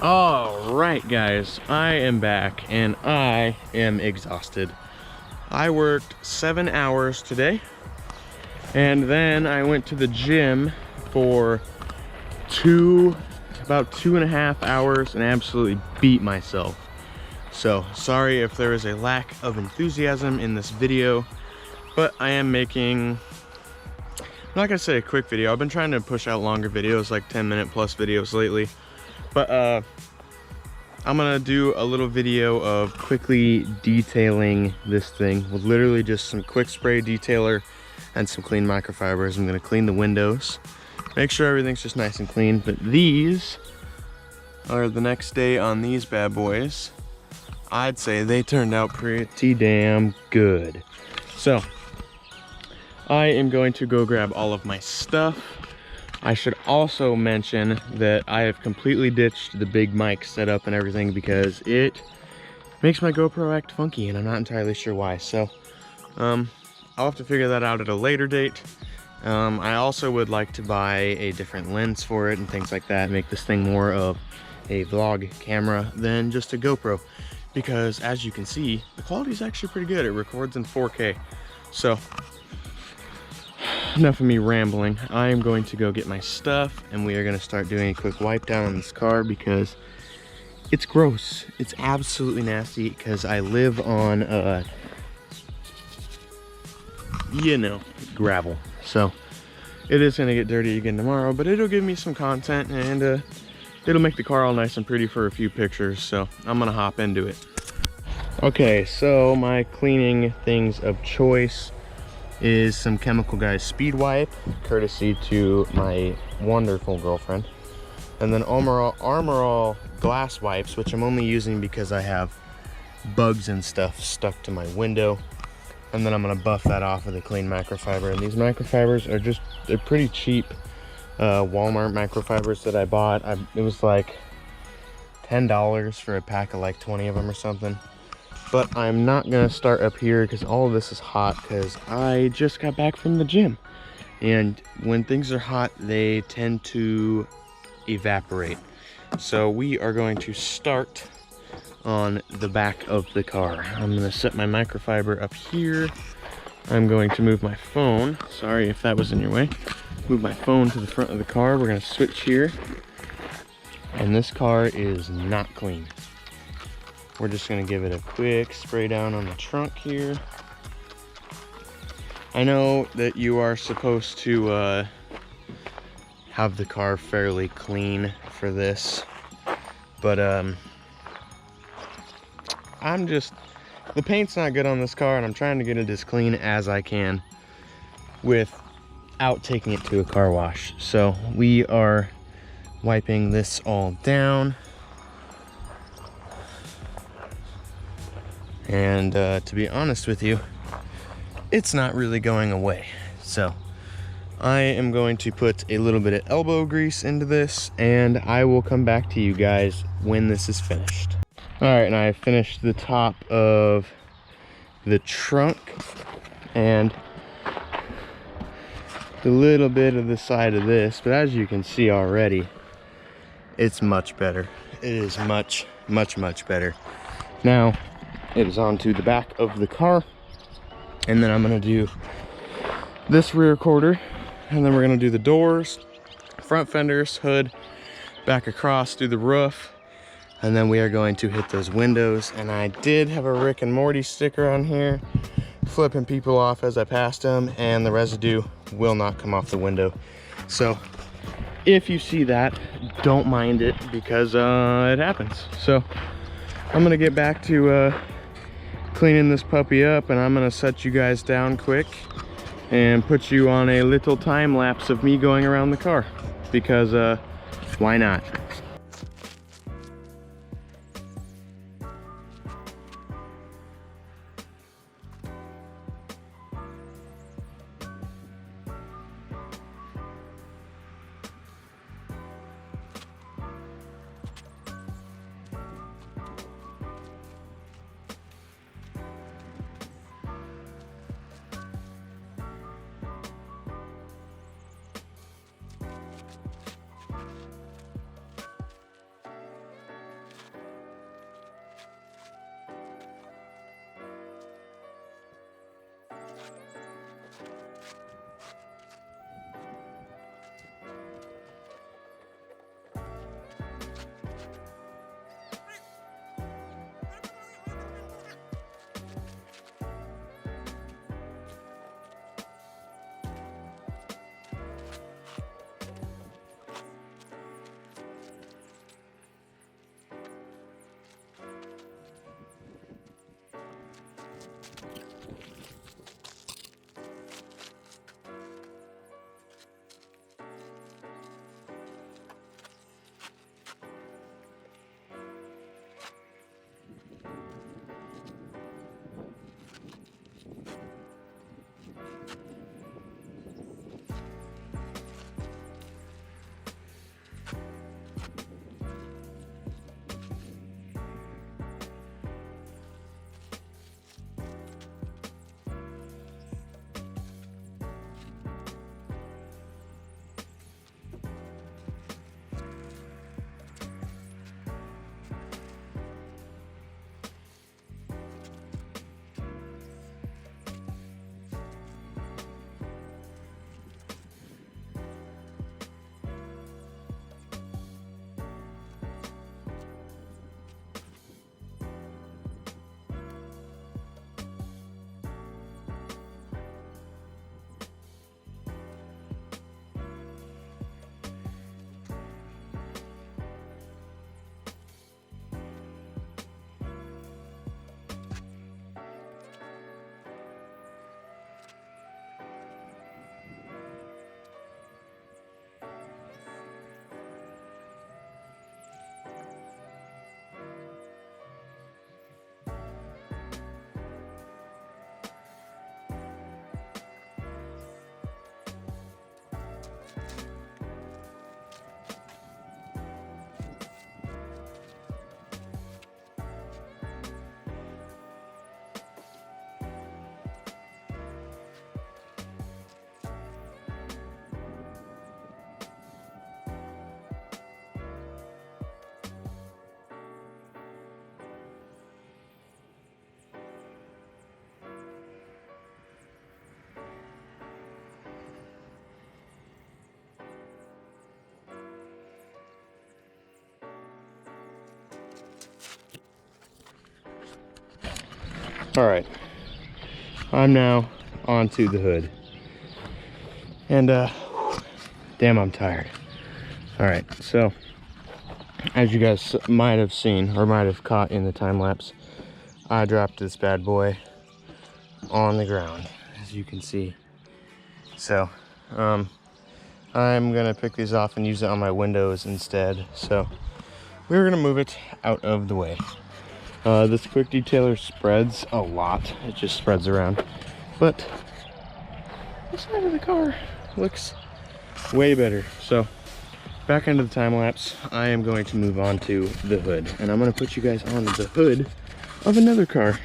All right, guys, I am back and I am exhausted. I worked 7 hours today and then I went to the gym for about 2.5 hours and absolutely beat myself. So sorry if there is a lack of enthusiasm in this video, but I am making, I'm not gonna say a quick video. I've been trying to push out longer videos, like 10-minute plus videos lately. But I'm gonna do a little video of quickly detailing this thing with literally just some quick spray detailer and some clean microfibers. I'm gonna clean the windows, make sure everything's just nice and clean. But these are the next day on these bad boys. I'd say they turned out pretty damn good. So I am going to go grab all of my stuff. I should also mention that I have completely ditched the big mic setup and everything because it makes my GoPro act funky and I'm not entirely sure why. So I'll have to figure that out at a later date. I also would like to buy a different lens for it and things like that, make this thing more of a vlog camera than just a GoPro, because as you can see, the quality is actually pretty good. It records in 4K. So enough of me rambling. I am going to go get my stuff and we are going to start doing a quick wipe down on this car because it's gross. It's absolutely nasty because I live on you know, gravel. So it is going to get dirty again tomorrow, but it'll give me some content and it'll make the car all nice and pretty for a few pictures. So I'm going to hop into it. Okay, so my cleaning things of choice is some Chemical Guys Speed Wipe, courtesy to my wonderful girlfriend. And then Armor All glass wipes, which I'm only using because I have bugs and stuff stuck to my window. And then I'm gonna buff that off with a clean microfiber. And these microfibers are just, they're pretty cheap Walmart microfibers that I bought. It was like $10 for a pack of like 20 of them or something. But I'm not gonna start up here because all of this is hot because I just got back from the gym. And when things are hot, they tend to evaporate. So we are going to start on the back of the car. I'm gonna set my microfiber up here. I'm going to move my phone. Sorry if that was in your way. Move my phone to the front of the car. We're gonna switch here. And this car is not clean. We're just gonna give it a quick spray down on the trunk here. I know that you are supposed to have the car fairly clean for this, but the paint's not good on this car and I'm trying to get it as clean as I can without taking it to a car wash. So we are wiping this all down. And to be honest with you, it's not really going away. So I am going to put a little bit of elbow grease into this and I will come back to you guys when this is finished. All right, and I finished the top of the trunk and a little bit of the side of this, but as you can see already, it's much better. It is much, much, much better. Now, it is onto the back of the car, and then I'm gonna do this rear quarter, and then we're gonna do the doors, front fenders, hood, back across, do the roof, and then we are going to hit those windows. And I did have a Rick and Morty sticker on here, flipping people off as I passed them, and the residue will not come off the window. So if you see that, don't mind it because it happens. So I'm gonna get back to cleaning this puppy up, and I'm gonna set you guys down quick and put you on a little time lapse of me going around the car because why not? All right, I'm now onto the hood. And damn, I'm tired. All right, so as you guys might have seen or might have caught in the time lapse, I dropped this bad boy on the ground, as you can see. So I'm gonna pick these off and use it on my windows instead. So we're gonna move it out of the way. This quick detailer spreads a lot. It just spreads around, but the side of the car looks way better. So back into the time lapse, I am going to move on to the hood, and I'm going to put you guys on the hood of another car.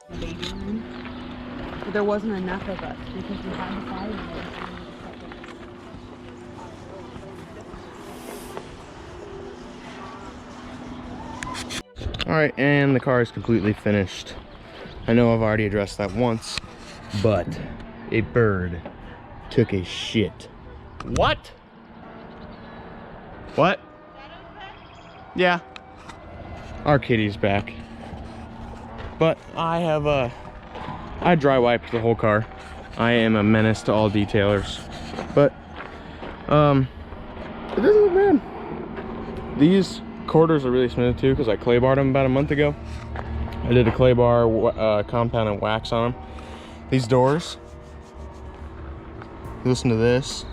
But there wasn't enough of us because we had the fire. All right, and the car is completely finished. I know I've already addressed that once, but a bird took a shit. What? What? Yeah. Our kitty's back. But I have I dry wiped the whole car. I am a menace to all detailers. But it doesn't look bad. These quarters are really smooth too because I clay barred them about a month ago. I did a clay bar compound and wax on them. These doors, you listen to this,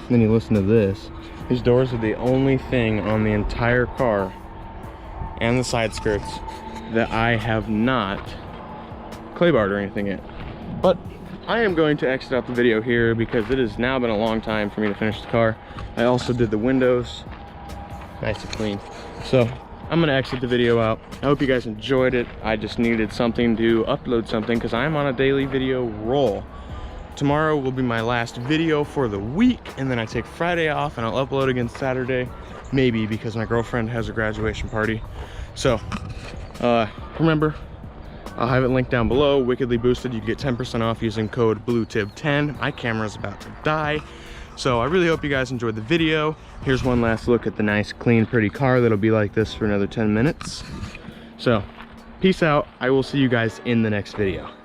then you listen to this. These doors are the only thing on the entire car and the side skirts that I have not clay barred or anything yet. But I am going to exit out the video here because it has now been a long time for me to finish the car. I also did the windows, nice and clean. So I'm gonna exit the video out. I hope you guys enjoyed it. I just needed something to upload something because I'm on a daily video roll. Tomorrow will be my last video for the week, and then I take Friday off and I'll upload again Saturday, maybe, because my girlfriend has a graduation party. So remember, I'll have it linked down below. Wickedly Boosted, you get 10% off using code BLUETIB10. My camera's about to die. So I really hope you guys enjoyed the video. Here's one last look at the nice, clean, pretty car that'll be like this for another 10 minutes. So, peace out. I will see you guys in the next video.